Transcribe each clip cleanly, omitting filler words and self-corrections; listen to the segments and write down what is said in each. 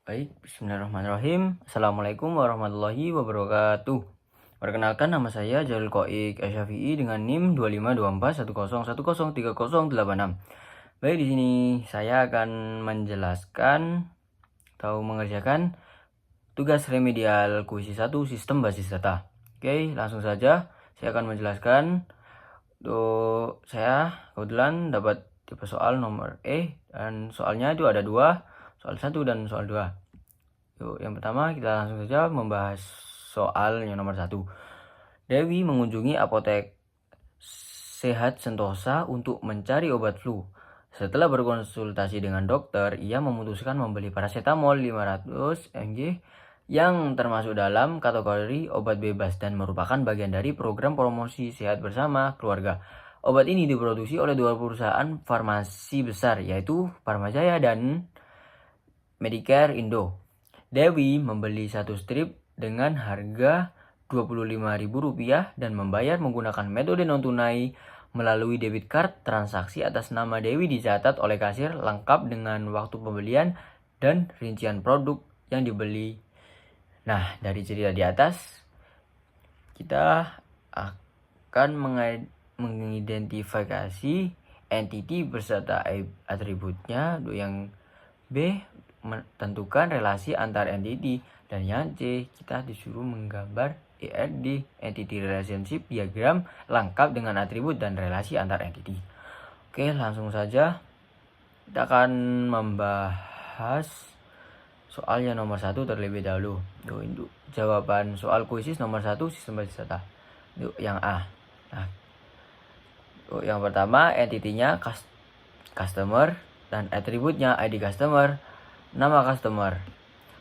Baik, bismillahirrahmanirrahim. Assalamualaikum warahmatullahi wabarakatuh. Perkenalkan, nama saya Jalil Qoik Asyafi'i dengan NIM 252410103086. Baik, di sini saya akan menjelaskan atau mengerjakan tugas remedial kuisi 1 sistem basis data. Oke, langsung saja saya akan menjelaskan. Saya kebetulan dapat tipe soal nomor E dan soalnya itu ada dua, soal 1 dan soal 2. Yang pertama kita langsung saja membahas soal yang nomor 1. Dewi mengunjungi apotek Sehat Sentosa untuk mencari obat flu. Setelah berkonsultasi dengan dokter, ia memutuskan membeli paracetamol 500 mg yang termasuk dalam kategori obat bebas dan merupakan bagian dari program promosi sehat bersama keluarga. Obat ini diproduksi oleh dua perusahaan farmasi besar, yaitu Pharmajaya dan Medicare Indo. Dewi membeli satu strip dengan harga Rp25.000 dan membayar menggunakan metode non-tunai melalui debit card. Transaksi atas nama Dewi dicatat oleh kasir lengkap dengan waktu pembelian dan rincian produk yang dibeli. Nah, dari cerita di atas, kita akan mengidentifikasi entity beserta atributnya. Yang B, menentukan relasi antar entity, dan yang C, kita disuruh menggambar ERD, entity relationship diagram lengkap dengan atribut dan relasi antar entity. Oke, langsung saja kita akan membahas soal yang nomor 1 terlebih dahulu. Untuk jawaban soal kuisis nomor 1 sistem basis data. Yang A. Nah, yang pertama entity-nya customer dan atributnya ID customer, nama customer.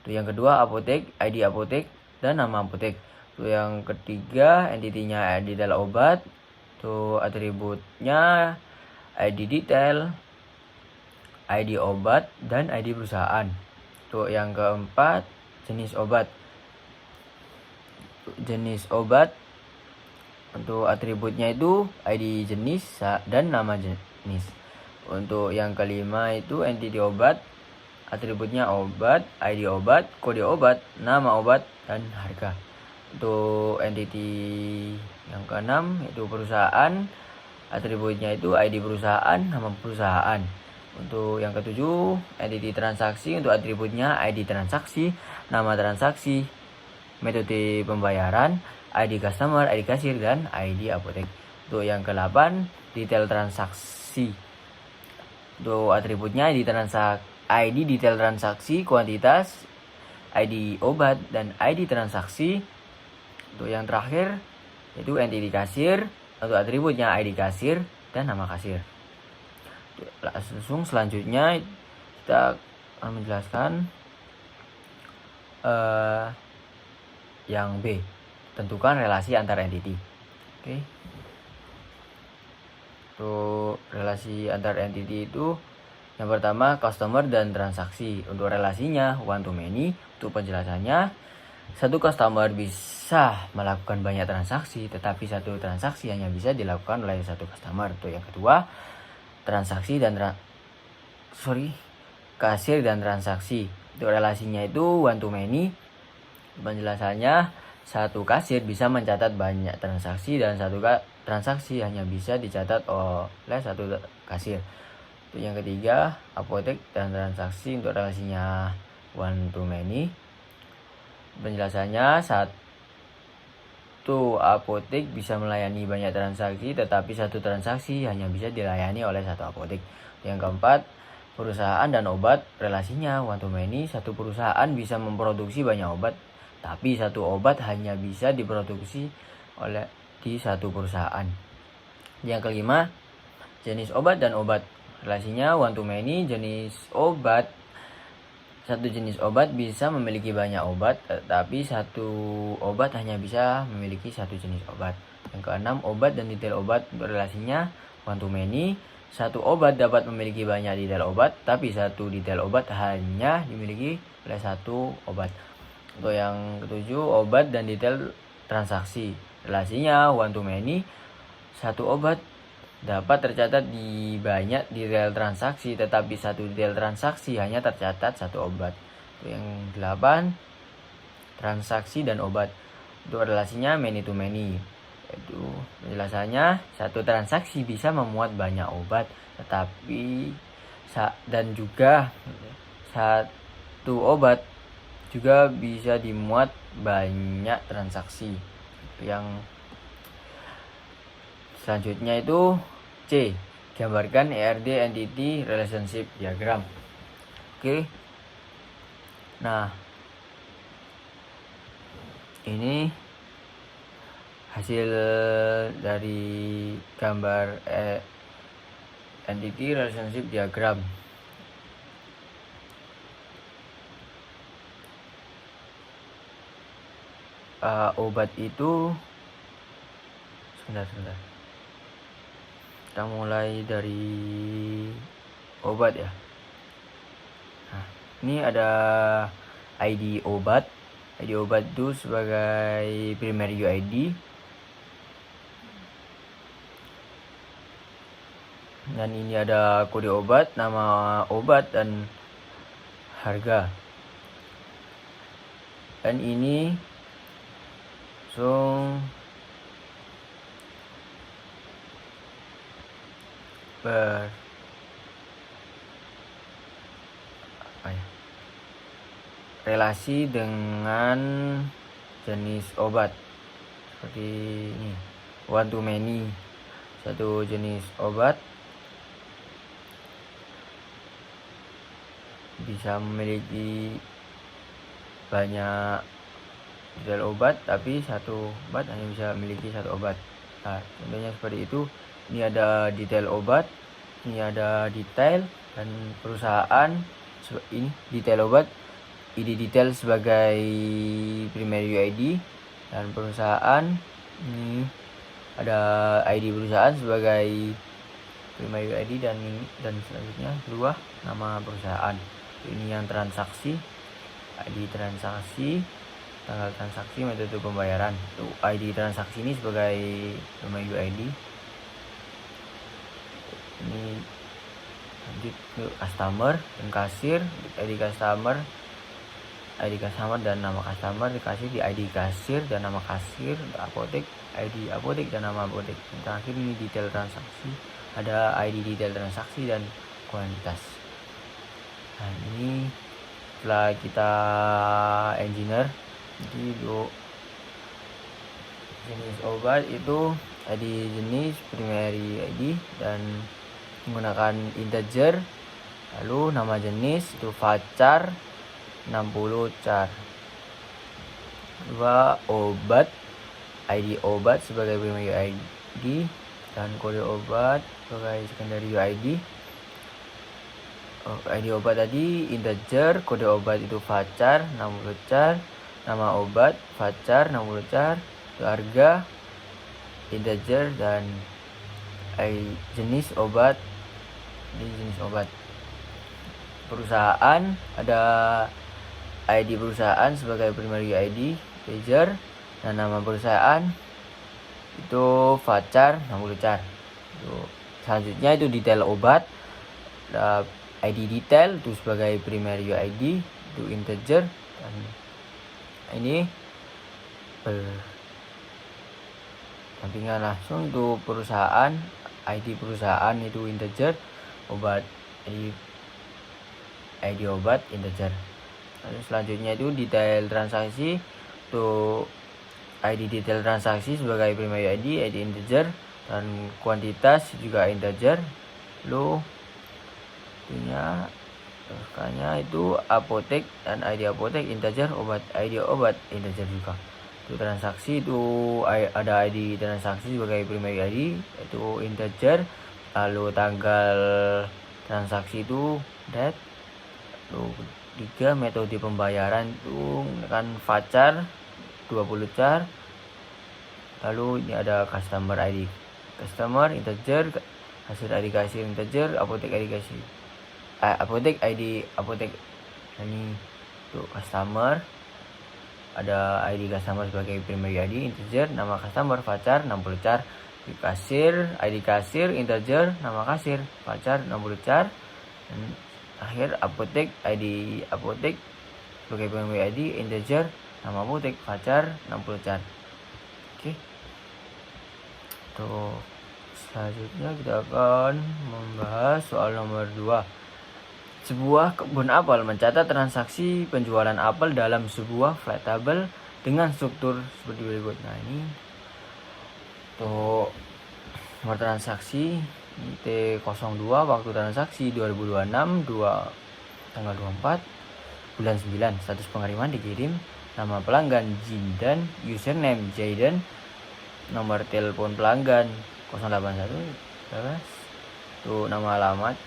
Yang kedua apotek, ID apotek dan nama apotek. Yang ketiga entity-nya detail obat. Atributnya ID detail, ID obat dan ID perusahaan. Yang keempat jenis obat. Jenis obat untuk atributnya itu ID jenis dan nama jenis. Untuk yang kelima itu entity obat, atributnya obat, ID obat, kode obat, nama obat, dan harga. Untuk entity yang keenam itu perusahaan, atributnya itu ID perusahaan, nama perusahaan. Untuk yang ketujuh entity transaksi, untuk atributnya ID transaksi, nama transaksi, metode pembayaran, ID customer, ID kasir, dan ID apotek. Untuk yang ke-8 detail transaksi. Untuk atributnya ID detail transaksi, kuantitas, ID obat, dan ID transaksi. Untuk yang terakhir yaitu entity kasir. Untuk atributnya ID kasir dan nama kasir. Langsung selanjutnya kita akan menjelaskan yang B, tentukan relasi antar entity. Oke. Untuk relasi antar entity itu yang pertama customer dan transaksi. Untuk relasinya one to many. Untuk penjelasannya, satu customer bisa melakukan banyak transaksi, tetapi satu transaksi hanya bisa dilakukan oleh satu customer. Untuk yang kedua, kasir dan transaksi. Untuk relasinya itu one to many. Penjelasannya, satu kasir bisa mencatat banyak transaksi dan satu transaksi hanya bisa dicatat oleh satu kasir. Untuk yang ketiga, apotek dan transaksi. Untuk relasinya one to many. Penjelasannya, satu apotek bisa melayani banyak transaksi, tetapi satu transaksi hanya bisa dilayani oleh satu apotek. Yang keempat, perusahaan dan obat. Relasinya one to many. Satu perusahaan bisa memproduksi banyak obat, tapi satu obat hanya bisa diproduksi oleh di satu perusahaan. Yang kelima, jenis obat dan obat. Relasinya one to many. Satu jenis obat bisa memiliki banyak obat, tetapi satu obat hanya bisa memiliki satu jenis obat. Yang keenam, obat dan detail obat. Untuk relasinya one to many. Satu obat dapat memiliki banyak detail obat, tapi satu detail obat hanya dimiliki oleh satu obat. Untuk yang ketujuh, obat dan detail transaksi. Relasinya one to many. Satu obat dapat tercatat di banyak detail transaksi, tetapi satu detail transaksi hanya tercatat satu obat. Yang 8, transaksi dan obat. Untuk relasinya many to many. Itu penjelasannya, satu transaksi bisa memuat banyak obat, tetapi dan juga satu obat juga bisa dimuat banyak transaksi. Yang selanjutnya itu C, gambarkan ERD entity relationship diagram. Oke. Nah, ini hasil dari gambar entity relationship diagram. Obat itu sebentar. Kita mulai dari obat ya. Nah, ini ada ID obat. ID obat itu sebagai primary UID. Dan ini ada kode obat, nama obat, dan harga. Dan ini relasi dengan jenis obat, seperti ini, one to many. Satu jenis obat bisa memiliki banyak detail obat, tapi satu obat hanya bisa memiliki satu obat. Nah, contohnya seperti itu. Ini ada detail obat, ini ada detail, dan perusahaan ini detail obat, ID detail sebagai primary UID, dan perusahaan ini ada ID perusahaan sebagai primary UID, dan selanjutnya kedua nama perusahaan. Ini yang transaksi, ID transaksi, tanggal transaksi, metode pembayaran. ID transaksi ini sebagai primary UID. Ini lanjut ke customer dan kasir, ID customer dan nama customer dikasih di ID kasir dan nama kasir. Untuk apotek, ID apotek dan nama apotek. Yang terakhir ini detail transaksi, ada ID detail transaksi dan kuantitas. Nah, ini setelah kita engineer, jadi untuk jenis obat itu ID jenis primary ID dan menggunakan integer, lalu nama jenis itu varchar 60 char. Dua, obat, ID obat sebagai primary UID dan kode obat sebagai secondary UID. ID obat tadi integer, kode obat itu varchar 60 char, nama obat varchar 60 char, harga integer, dan jenis obat di jenis obat. Perusahaan ada ID perusahaan sebagai primary ID integer, dan nama perusahaan itu varchar 60 char. Selanjutnya itu detail obat, ID detail itu sebagai primary UID itu integer, dan ini berdampingan langsung. Untuk perusahaan, ID perusahaan itu integer, obat ID obat integer. Lalu selanjutnya itu detail transaksi, untuk ID detail transaksi sebagai primary ID integer, dan kuantitas juga integer. Lalu teruskannya itu apotek dan ID apotek integer, obat ID obat integer juga. Itu transaksi itu ada ID transaksi sebagai primary ID itu integer, lalu tanggal transaksi itu date. Lalu 3, metode pembayaran itu kan varchar 20 char. Lalu ini ada customer ID integer, kasir ID kasir integer, apotek ID kasir apotek ID apotek. Ini untuk customer ada ID customer sebagai primary ID integer, nama customer varchar 60 char. Di kasir, ID kasir integer, nama kasir varchar 60 char. Dan akhir apotek ID apotek sebagai pengembang ID, integer, nama butik, Fajar, 60 char. Oke. Tuh, selanjutnya kita akan membahas soal nomor 2. Sebuah kebun apel mencatat transaksi penjualan apel dalam sebuah flat table dengan struktur seperti berikut. Nah, ini tuh nomor transaksi T02, waktu transaksi 2026 tanggal 24 bulan 9, status pengiriman dikirim, nama pelanggan Jindan, username Jayden, nomor telepon pelanggan 081 tuh nama alamat,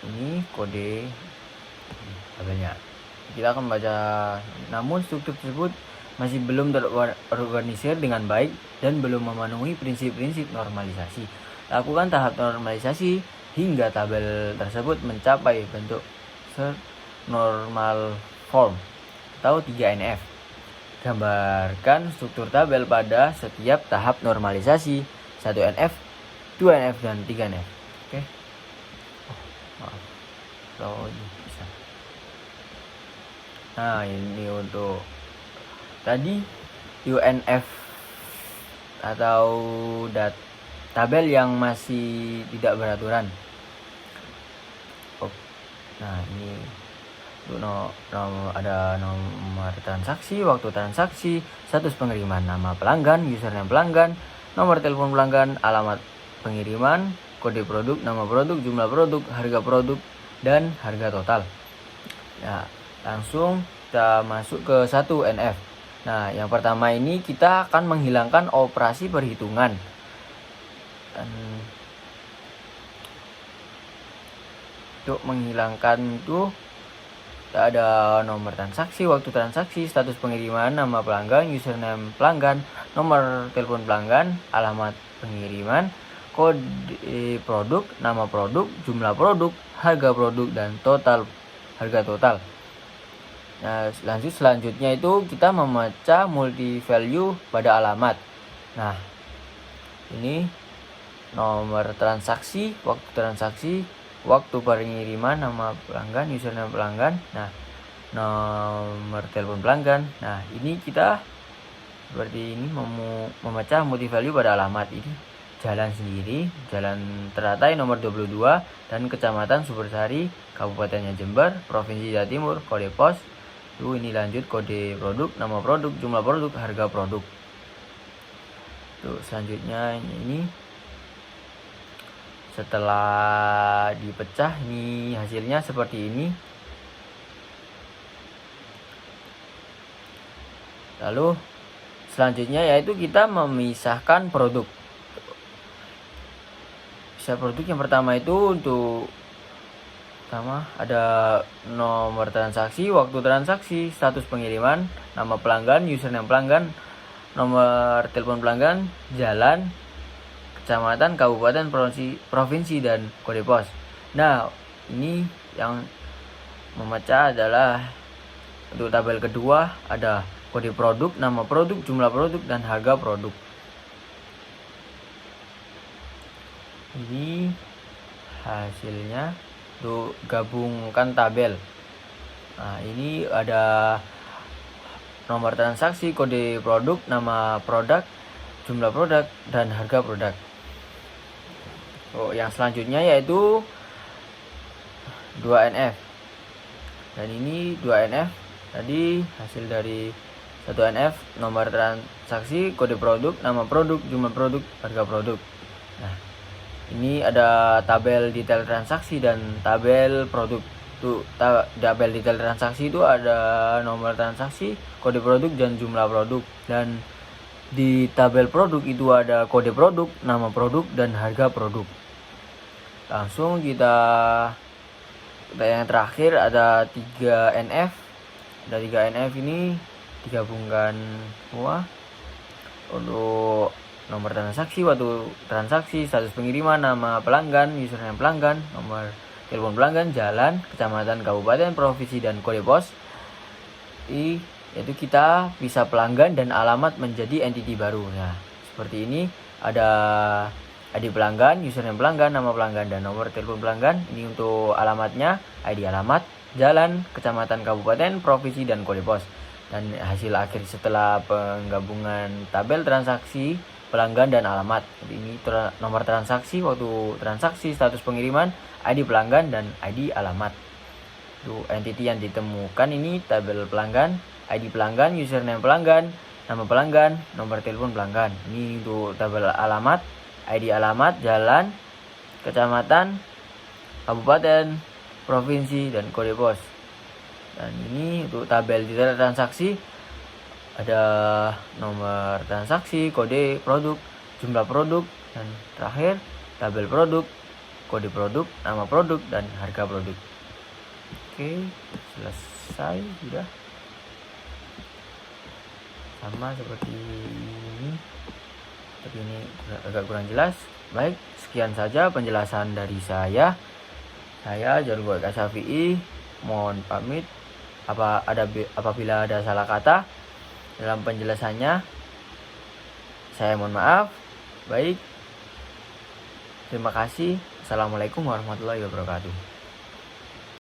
ini kode tabelnya. Kita akan baca, namun struktur tersebut masih belum terorganisir dengan baik dan belum memenuhi prinsip-prinsip normalisasi. Lakukan tahap normalisasi hingga tabel tersebut mencapai bentuk normal form atau 3NF. Gambarkan struktur tabel pada setiap tahap normalisasi 1NF, 2NF, dan 3NF. Oke. Maaf. Kalau bisa. Nah, ini untuk tadi UNF atau tabel yang masih tidak beraturan. Nah, ini ada nomor transaksi, waktu transaksi, status pengiriman, nama pelanggan, username pelanggan, nomor telepon pelanggan, alamat pengiriman, kode produk, nama produk, jumlah produk, harga produk, dan harga total. Nah, langsung kita masuk ke 1NF. Nah, yang pertama ini kita akan menghilangkan operasi perhitungan. Dan untuk menghilangkan itu ada nomor transaksi, waktu transaksi, status pengiriman, nama pelanggan, username pelanggan, nomor telepon pelanggan, alamat pengiriman, kode produk, nama produk, jumlah produk, harga produk, dan harga total. Nah, selanjutnya itu kita memecah multi value pada alamat. Nah, ini nomor transaksi, waktu pengiriman, nama pelanggan, username pelanggan, nah nomor telepon pelanggan. Nah, ini kita seperti ini memecah multi value pada alamat. Ini jalan sendiri, jalan Teratai nomor 22 dan Kecamatan Sumbersari, Kabupatennya Jember, Provinsi Jawa Timur, kode pos. Ini lanjut kode produk, nama produk, jumlah produk, harga produk. Selanjutnya ini setelah dipecah, ini hasilnya seperti ini. Lalu selanjutnya yaitu kita memisahkan produk. Produk yang pertama itu untuk ada nomor transaksi, waktu transaksi, status pengiriman, nama pelanggan, username pelanggan, nomor telepon pelanggan, jalan, kecamatan, kabupaten, provinsi, dan kode pos. Nah, ini yang memecah adalah untuk tabel kedua ada kode produk, nama produk, jumlah produk, dan harga produk. Ini hasilnya untuk gabungkan tabel. Nah, ini ada nomor transaksi, kode produk, nama produk, jumlah produk, dan harga produk. Yang selanjutnya yaitu 2NF. Dan ini 2NF tadi hasil dari 1NF, nomor transaksi, kode produk, nama produk, jumlah produk, harga produk. Nah, ini ada tabel detail transaksi dan tabel produk. Tabel detail transaksi itu ada nomor transaksi, kode produk, dan jumlah produk. Dan di tabel produk itu ada kode produk, nama produk, dan harga produk. Langsung kita yang terakhir ada 3NF. Ada 3NF ini digabungkan semua untuk nomor transaksi, waktu transaksi, status pengiriman, nama pelanggan, username pelanggan, nomor telepon pelanggan, jalan, kecamatan, kabupaten, provinsi, dan kode pos. Yaitu kita bisa pelanggan dan alamat menjadi entity baru. Nah, seperti ini ada ID pelanggan, username pelanggan, nama pelanggan, dan nomor telepon pelanggan. Ini untuk alamatnya, ID alamat, jalan, kecamatan, kabupaten, provinsi, dan kode pos. Dan hasil akhir setelah penggabungan tabel transaksi, pelanggan, dan alamat. Jadi ini nomor transaksi waktu transaksi, status pengiriman, ID pelanggan, dan ID alamat. Itu entity yang ditemukan ini tabel pelanggan, ID pelanggan, username pelanggan, nama pelanggan, nomor telepon pelanggan. Ini untuk tabel alamat, ID alamat, jalan, kecamatan, kabupaten, provinsi, dan kode pos. Dan ini untuk tabel detail transaksi, ada nomor transaksi, kode produk, jumlah produk, dan terakhir tabel produk, kode produk, nama produk, dan harga produk. Oke, selesai sudah. Sama seperti ini, tapi ini agak kurang jelas. Baik, sekian saja penjelasan dari saya. Saya Jarwo Eka Syafi'i, mohon pamit apabila ada salah kata dalam penjelasannya. Saya mohon maaf. Baik, terima kasih. Assalamualaikum warahmatullahi wabarakatuh.